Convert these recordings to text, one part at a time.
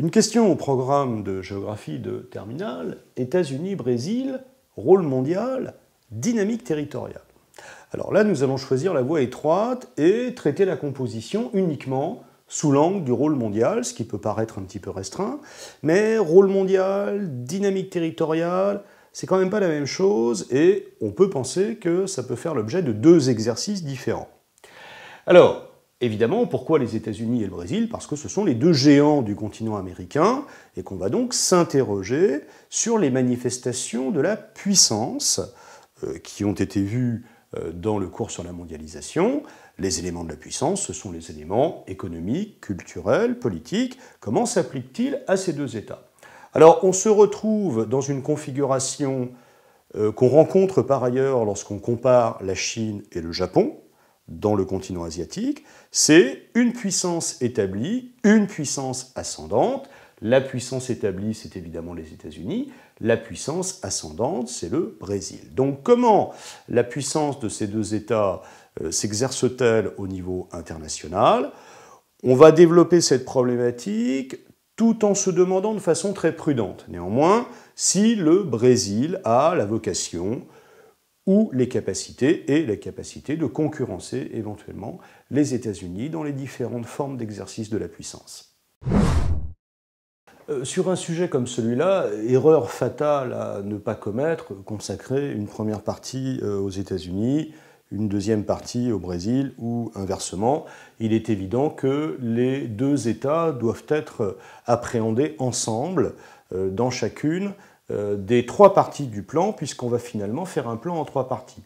Une question au programme de géographie de terminale, États-Unis-Brésil, rôle mondial, dynamique territoriale. Alors là, nous allons choisir la voie étroite et traiter la composition uniquement sous l'angle du rôle mondial, ce qui peut paraître un petit peu restreint, mais rôle mondial, dynamique territoriale, c'est quand même pas la même chose et on peut penser que ça peut faire l'objet de deux exercices différents. Alors, évidemment, pourquoi les États-Unis et le Brésil? Parce que ce sont les deux géants du continent américain et qu'on va donc s'interroger sur les manifestations de la puissance qui ont été vues dans le cours sur la mondialisation. Les éléments de la puissance, ce sont les éléments économiques, culturels, politiques. Comment s'appliquent-ils à ces deux États? Alors, on se retrouve dans une configuration qu'on rencontre par ailleurs lorsqu'on compare la Chine et le Japon dans le continent asiatique. C'est une puissance établie, une puissance ascendante. La puissance établie, c'est évidemment les États-Unis. La puissance ascendante, c'est le Brésil. Donc comment la puissance de ces deux États s'exerce-t-elle au niveau international? On va développer cette problématique tout en se demandant de façon très prudente, néanmoins, si le Brésil a la vocation ou les capacités et la capacité de concurrencer éventuellement les États-Unis dans les différentes formes d'exercice de la puissance. Sur un sujet comme celui-là, erreur fatale à ne pas commettre, consacrer une première partie aux États-Unis, une deuxième partie au Brésil ou inversement. Il est évident que les deux États doivent être appréhendés ensemble dans chacune des trois parties du plan, puisqu'on va finalement faire un plan en trois parties.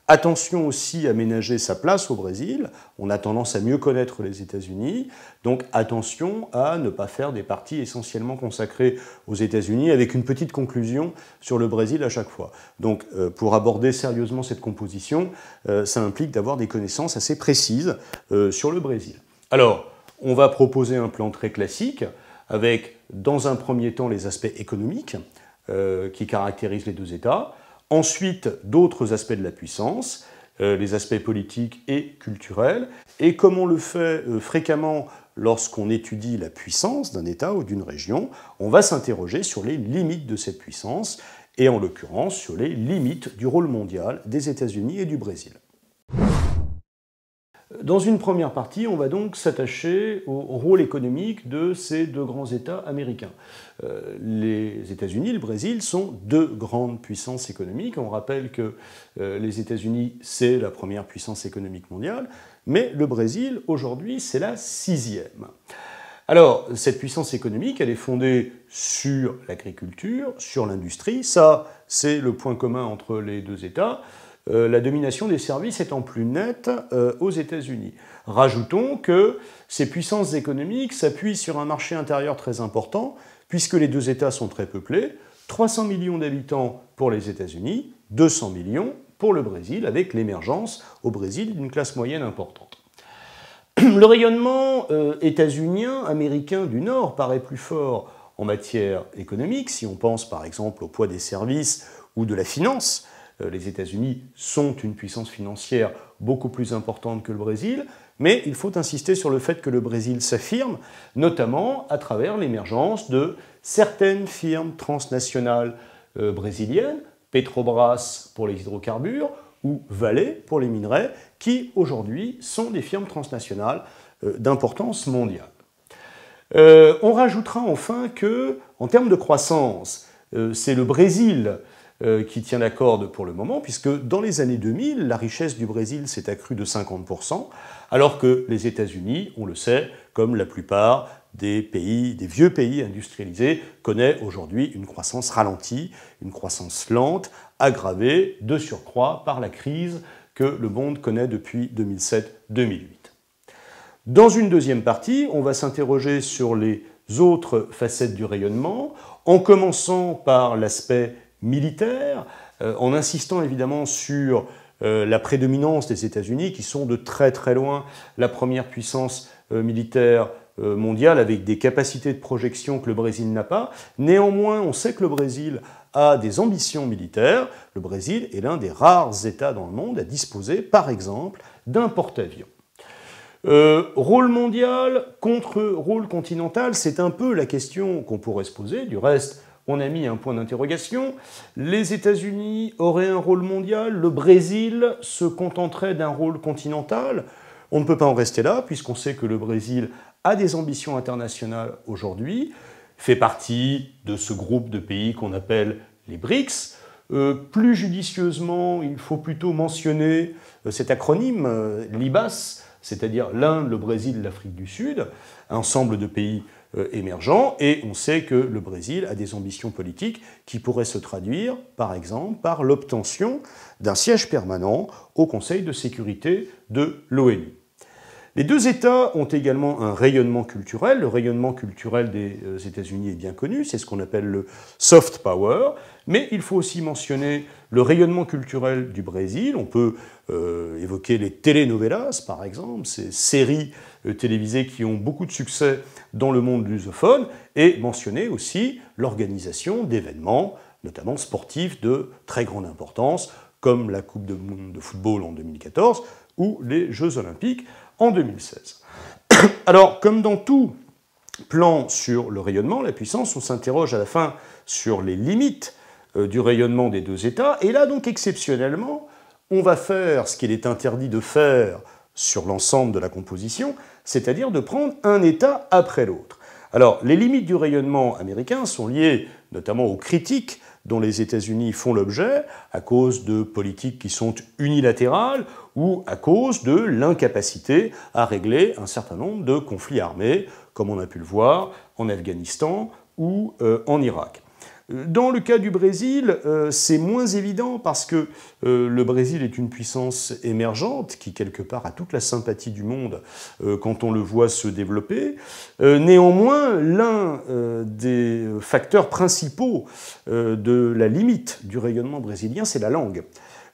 Attention aussi à ménager sa place au Brésil. On a tendance à mieux connaître les États-Unis, donc attention à ne pas faire des parties essentiellement consacrées aux États-Unis avec une petite conclusion sur le Brésil à chaque fois. Donc pour aborder sérieusement cette composition, ça implique d'avoir des connaissances assez précises sur le Brésil. Alors, on va proposer un plan très classique avec, dans un premier temps, les aspects économiques qui caractérisent les deux États. Ensuite, d'autres aspects de la puissance, les aspects politiques et culturels. Et comme on le fait fréquemment lorsqu'on étudie la puissance d'un État ou d'une région, on va s'interroger sur les limites de cette puissance, et en l'occurrence sur les limites du rôle mondial des États-Unis et du Brésil. Dans une première partie, on va donc s'attacher au rôle économique de ces deux grands États américains. Les États-Unis et le Brésil sont deux grandes puissances économiques. On rappelle que les États-Unis, c'est la première puissance économique mondiale, mais le Brésil, aujourd'hui, c'est la sixième. Alors, cette puissance économique, elle est fondée sur l'agriculture, sur l'industrie. Ça, c'est le point commun entre les deux États. La domination des services étant plus nette aux États-Unis. Rajoutons que ces puissances économiques s'appuient sur un marché intérieur très important, puisque les deux États sont très peuplés, 300 millions d'habitants pour les États-Unis, 200 millions pour le Brésil, avec l'émergence au Brésil d'une classe moyenne importante. Le rayonnement états-unien, américain du Nord paraît plus fort en matière économique, si on pense par exemple au poids des services ou de la finance. Les États-Unis sont une puissance financière beaucoup plus importante que le Brésil, mais il faut insister sur le fait que le Brésil s'affirme, notamment à travers l'émergence de certaines firmes transnationales brésiliennes, Petrobras pour les hydrocarbures ou Vale pour les minerais, qui aujourd'hui sont des firmes transnationales d'importance mondiale. On rajoutera enfin que, en termes de croissance, c'est le Brésil qui tient la corde pour le moment, puisque dans les années 2000, la richesse du Brésil s'est accrue de 50%, alors que les États-Unis, on le sait, comme la plupart des vieux pays industrialisés, connaît aujourd'hui une croissance ralentie, une croissance lente, aggravée de surcroît par la crise que le monde connaît depuis 2007-2008. Dans une deuxième partie, on va s'interroger sur les autres facettes du rayonnement, en commençant par l'aspect militaire, en insistant évidemment sur la prédominance des États-Unis, qui sont de très très loin la première puissance militaire mondiale, avec des capacités de projection que le Brésil n'a pas. Néanmoins, on sait que le Brésil a des ambitions militaires. Le Brésil est l'un des rares États dans le monde à disposer, par exemple, d'un porte-avions. Rôle mondial contre rôle continental, c'est un peu la question qu'on pourrait se poser. Du reste, on a mis un point d'interrogation. Les États-Unis auraient un rôle mondial, le Brésil se contenterait d'un rôle continental. On ne peut pas en rester là, puisqu'on sait que le Brésil a des ambitions internationales aujourd'hui, fait partie de ce groupe de pays qu'on appelle les BRICS. Plus judicieusement, il faut plutôt mentionner cet acronyme, l'IBAS, c'est-à-dire l'Inde, le Brésil, l'Afrique du Sud, un ensemble de pays émergents, et on sait que le Brésil a des ambitions politiques qui pourraient se traduire, par exemple, par l'obtention d'un siège permanent au Conseil de sécurité de l'ONU. Les deux États ont également un rayonnement culturel. Le rayonnement culturel des États-Unis est bien connu, c'est ce qu'on appelle le soft power, mais il faut aussi mentionner le rayonnement culturel du Brésil. On peut évoquer les telenovelas, par exemple, ces séries télévisées qui ont beaucoup de succès dans le monde lusophone, et mentionner aussi l'organisation d'événements, notamment sportifs, de très grande importance, comme la Coupe du monde de football en 2014 ou les Jeux olympiques en 2016. Alors, comme dans tout plan sur le rayonnement, la puissance, on s'interroge à la fin sur les limites du rayonnement des deux États, et là, donc, exceptionnellement, on va faire ce qu'il est interdit de faire sur l'ensemble de la composition, c'est-à-dire de prendre un État après l'autre. Alors, les limites du rayonnement américain sont liées notamment aux critiques dont les États-Unis font l'objet à cause de politiques qui sont unilatérales ou à cause de l'incapacité à régler un certain nombre de conflits armés, comme on a pu le voir en Afghanistan ou en Irak. Dans le cas du Brésil, c'est moins évident parce que le Brésil est une puissance émergente qui, quelque part, a toute la sympathie du monde quand on le voit se développer. Néanmoins, l'un des facteurs principaux de la limite du rayonnement brésilien, c'est la langue.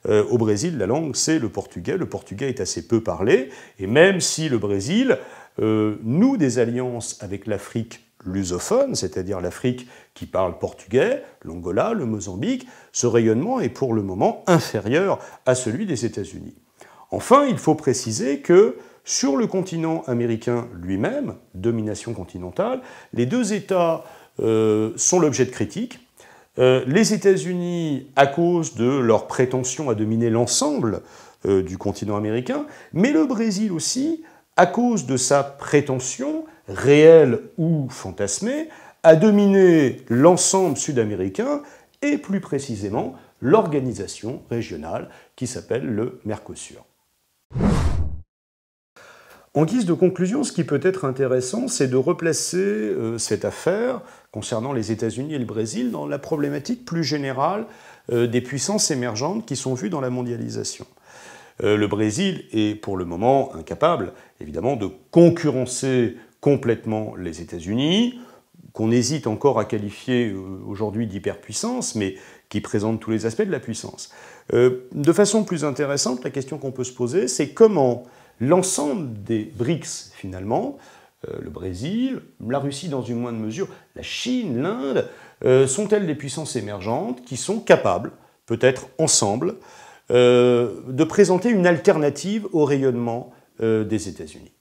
Au Brésil, la langue, c'est le portugais. Le portugais est assez peu parlé. Et même si le Brésil noue des alliances avec l'Afrique lusophone, c'est-à-dire l'Afrique qui parle portugais, l'Angola, le Mozambique, ce rayonnement est pour le moment inférieur à celui des États-Unis. Enfin, il faut préciser que sur le continent américain lui-même, domination continentale, les deux États sont l'objet de critiques. Les États-Unis, à cause de leur prétention à dominer l'ensemble du continent américain, mais le Brésil aussi, à cause de sa prétention, réelle ou fantasmée, à dominer l'ensemble sud-américain et plus précisément l'organisation régionale qui s'appelle le Mercosur. En guise de conclusion, ce qui peut être intéressant, c'est de replacer cette affaire concernant les États-Unis et le Brésil dans la problématique plus générale des puissances émergentes qui sont vues dans la mondialisation. Le Brésil est pour le moment incapable, évidemment, de concurrencer complètement les États-Unis, qu'on hésite encore à qualifier aujourd'hui d'hyperpuissance, mais qui présente tous les aspects de la puissance. De façon plus intéressante, la question qu'on peut se poser, c'est comment l'ensemble des BRICS, finalement, le Brésil, la Russie dans une moindre mesure, la Chine, l'Inde, sont-elles des puissances émergentes qui sont capables, peut-être ensemble, de présenter une alternative au rayonnement des États-Unis.